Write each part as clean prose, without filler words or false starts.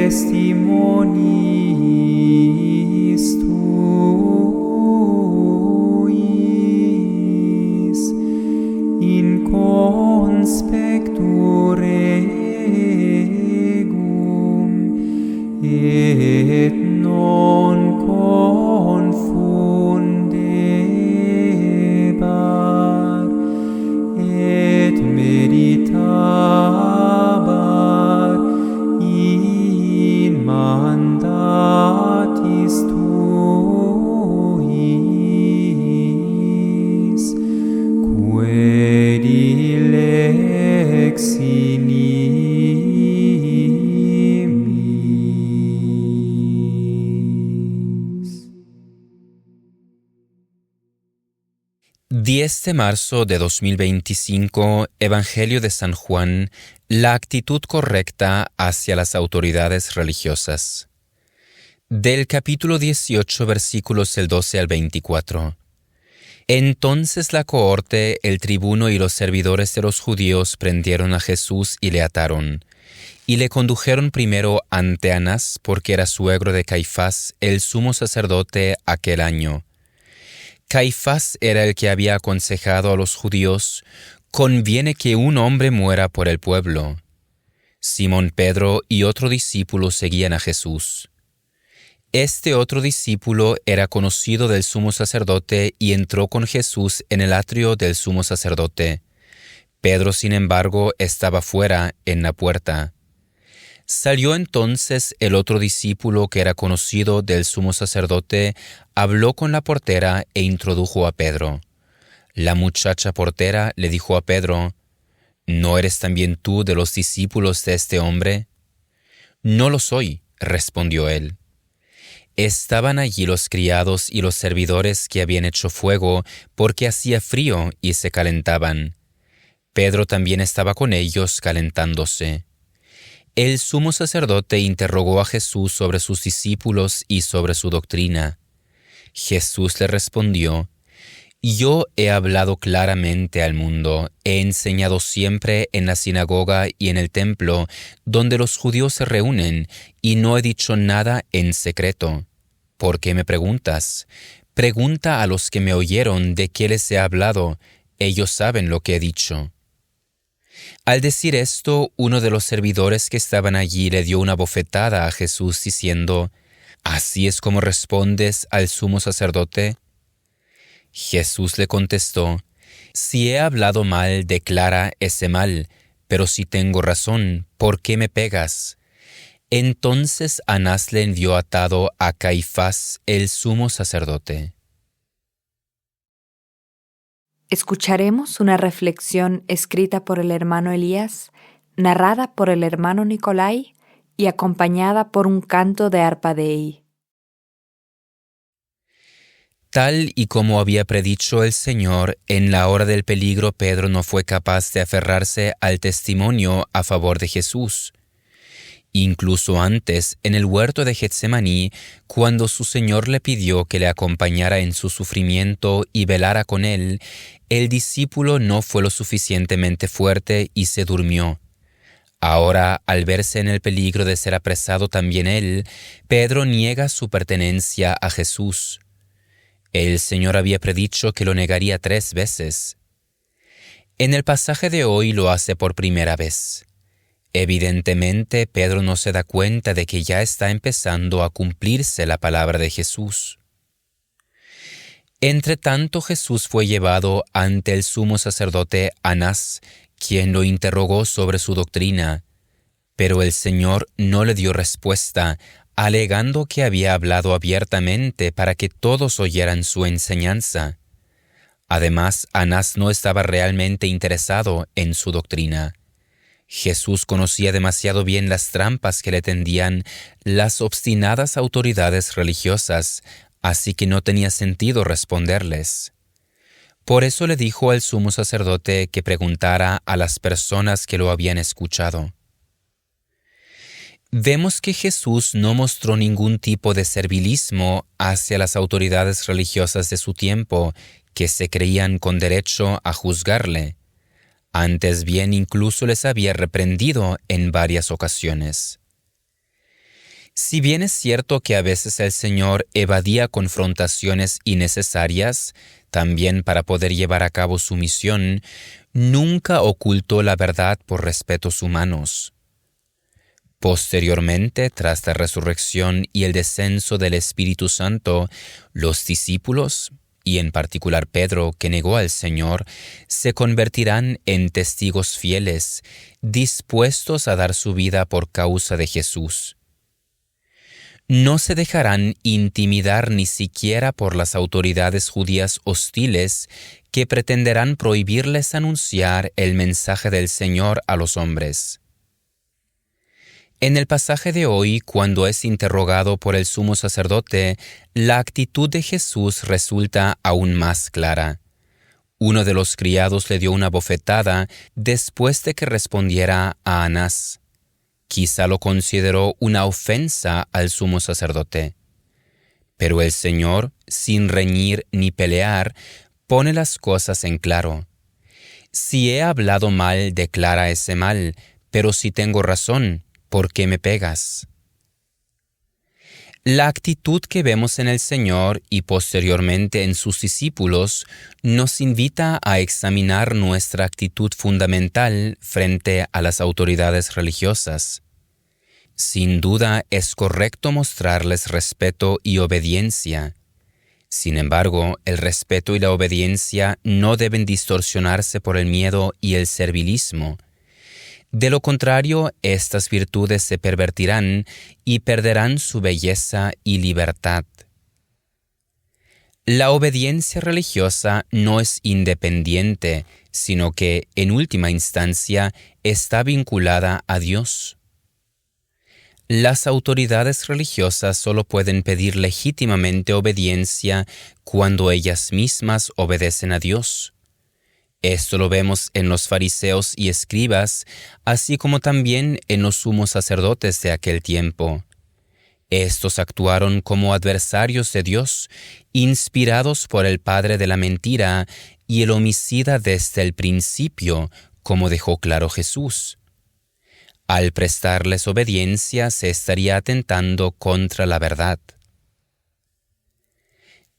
testimoniis tuis in conspectu regum et non confundebar et meditabar in mandatis tuis quae dilexi nimis. 10 de marzo de 2025, Evangelio de San Juan, la actitud correcta hacia las autoridades religiosas. Del capítulo 18, versículos del 12 al 24. Entonces la cohorte, el tribuno y los servidores de los judíos prendieron a Jesús y le ataron, y le condujeron primero ante Anás, porque era suegro de Caifás, el sumo sacerdote aquel año. Caifás era el que había aconsejado a los judíos: conviene que un hombre muera por el pueblo. Simón Pedro y otro discípulo seguían a Jesús. Este otro discípulo era conocido del sumo sacerdote y entró con Jesús en el atrio del sumo sacerdote. Pedro, sin embargo, estaba fuera, en la puerta. Salió entonces el otro discípulo que era conocido del sumo sacerdote, habló con la portera e introdujo a Pedro. La muchacha portera le dijo a Pedro: ¿no eres también tú de los discípulos de este hombre? No lo soy, respondió él. Estaban allí los criados y los servidores que habían hecho fuego porque hacía frío y se calentaban. Pedro también estaba con ellos calentándose. El sumo sacerdote interrogó a Jesús sobre sus discípulos y sobre su doctrina. Jesús le respondió: yo he hablado claramente al mundo, he enseñado siempre en la sinagoga y en el templo, donde los judíos se reúnen, y no he dicho nada en secreto. ¿Por qué me preguntas? Pregunta a los que me oyeron de qué les he hablado, ellos saben lo que he dicho. Al decir esto, uno de los servidores que estaban allí le dio una bofetada a Jesús diciendo: ¿así es como respondes al sumo sacerdote? Jesús le contestó: si he hablado mal, declara ese mal, pero si tengo razón, ¿por qué me pegas? Entonces Anás le envió atado a Caifás, el sumo sacerdote. Escucharemos una reflexión escrita por el hermano Elías, narrada por el hermano Nicolai y acompañada por un canto de arpa Dei. Tal y como había predicho el Señor, en la hora del peligro Pedro no fue capaz de aferrarse al testimonio a favor de Jesús. Incluso antes, en el huerto de Getsemaní, cuando su Señor le pidió que le acompañara en su sufrimiento y velara con él, el discípulo no fue lo suficientemente fuerte y se durmió. Ahora, al verse en el peligro de ser apresado también él, Pedro niega su pertenencia a Jesús. El Señor había predicho que lo negaría 3 veces. En el pasaje de hoy lo hace por primera vez. Evidentemente, Pedro no se da cuenta de que ya está empezando a cumplirse la palabra de Jesús. Entretanto, Jesús fue llevado ante el sumo sacerdote Anás, quien lo interrogó sobre su doctrina, pero el Señor no le dio respuesta, alegando que había hablado abiertamente para que todos oyeran su enseñanza. Además, Anás no estaba realmente interesado en su doctrina. Jesús conocía demasiado bien las trampas que le tendían las obstinadas autoridades religiosas, así que no tenía sentido responderles. Por eso le dijo al sumo sacerdote que preguntara a las personas que lo habían escuchado. Vemos que Jesús no mostró ningún tipo de servilismo hacia las autoridades religiosas de su tiempo, que se creían con derecho a juzgarle. Antes bien, incluso les había reprendido en varias ocasiones. Si bien es cierto que a veces el Señor evadía confrontaciones innecesarias, también para poder llevar a cabo su misión, nunca ocultó la verdad por respetos humanos. Posteriormente, tras la resurrección y el descenso del Espíritu Santo, los discípulos, y en particular Pedro, que negó al Señor, se convertirán en testigos fieles, dispuestos a dar su vida por causa de Jesús. No se dejarán intimidar ni siquiera por las autoridades judías hostiles que pretenderán prohibirles anunciar el mensaje del Señor a los hombres. En el pasaje de hoy, cuando es interrogado por el sumo sacerdote, la actitud de Jesús resulta aún más clara. Uno de los criados le dio una bofetada después de que respondiera a Anás. Quizá lo consideró una ofensa al sumo sacerdote. Pero el Señor, sin reñir ni pelear, pone las cosas en claro. Si he hablado mal, declara ese mal, pero si tengo razón, ¿por qué me pegas? La actitud que vemos en el Señor y posteriormente en sus discípulos nos invita a examinar nuestra actitud fundamental frente a las autoridades religiosas. Sin duda es correcto mostrarles respeto y obediencia. Sin embargo, el respeto y la obediencia no deben distorsionarse por el miedo y el servilismo. De lo contrario, estas virtudes se pervertirán y perderán su belleza y libertad. La obediencia religiosa no es independiente, sino que, en última instancia, está vinculada a Dios. Las autoridades religiosas solo pueden pedir legítimamente obediencia cuando ellas mismas obedecen a Dios. Esto lo vemos en los fariseos y escribas, así como también en los sumos sacerdotes de aquel tiempo. Estos actuaron como adversarios de Dios, inspirados por el padre de la mentira y el homicida desde el principio, como dejó claro Jesús. Al prestarles obediencia se estaría atentando contra la verdad.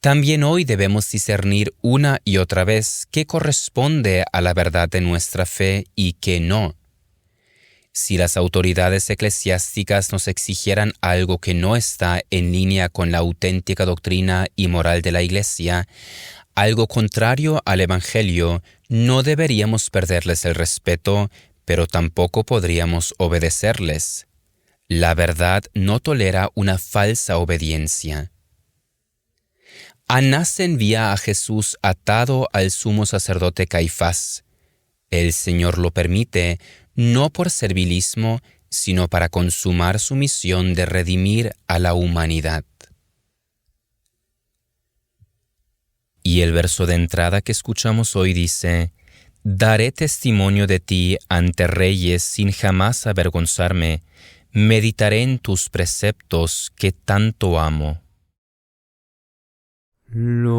También hoy debemos discernir una y otra vez qué corresponde a la verdad de nuestra fe y qué no. Si las autoridades eclesiásticas nos exigieran algo que no está en línea con la auténtica doctrina y moral de la Iglesia, algo contrario al Evangelio, no deberíamos perderles el respeto, pero tampoco podríamos obedecerles. La verdad no tolera una falsa obediencia. Anás envía a Jesús atado al sumo sacerdote Caifás. El Señor lo permite, no por servilismo, sino para consumar su misión de redimir a la humanidad. Y el verso de entrada que escuchamos hoy dice: Daré testimonio de ti ante reyes sin jamás avergonzarme, meditaré en tus preceptos que tanto amo. Loquebar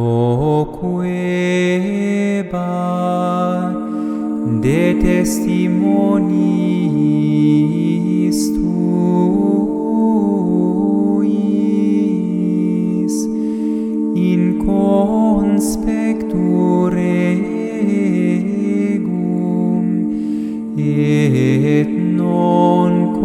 de testimoniis tuis in conspectu regum et non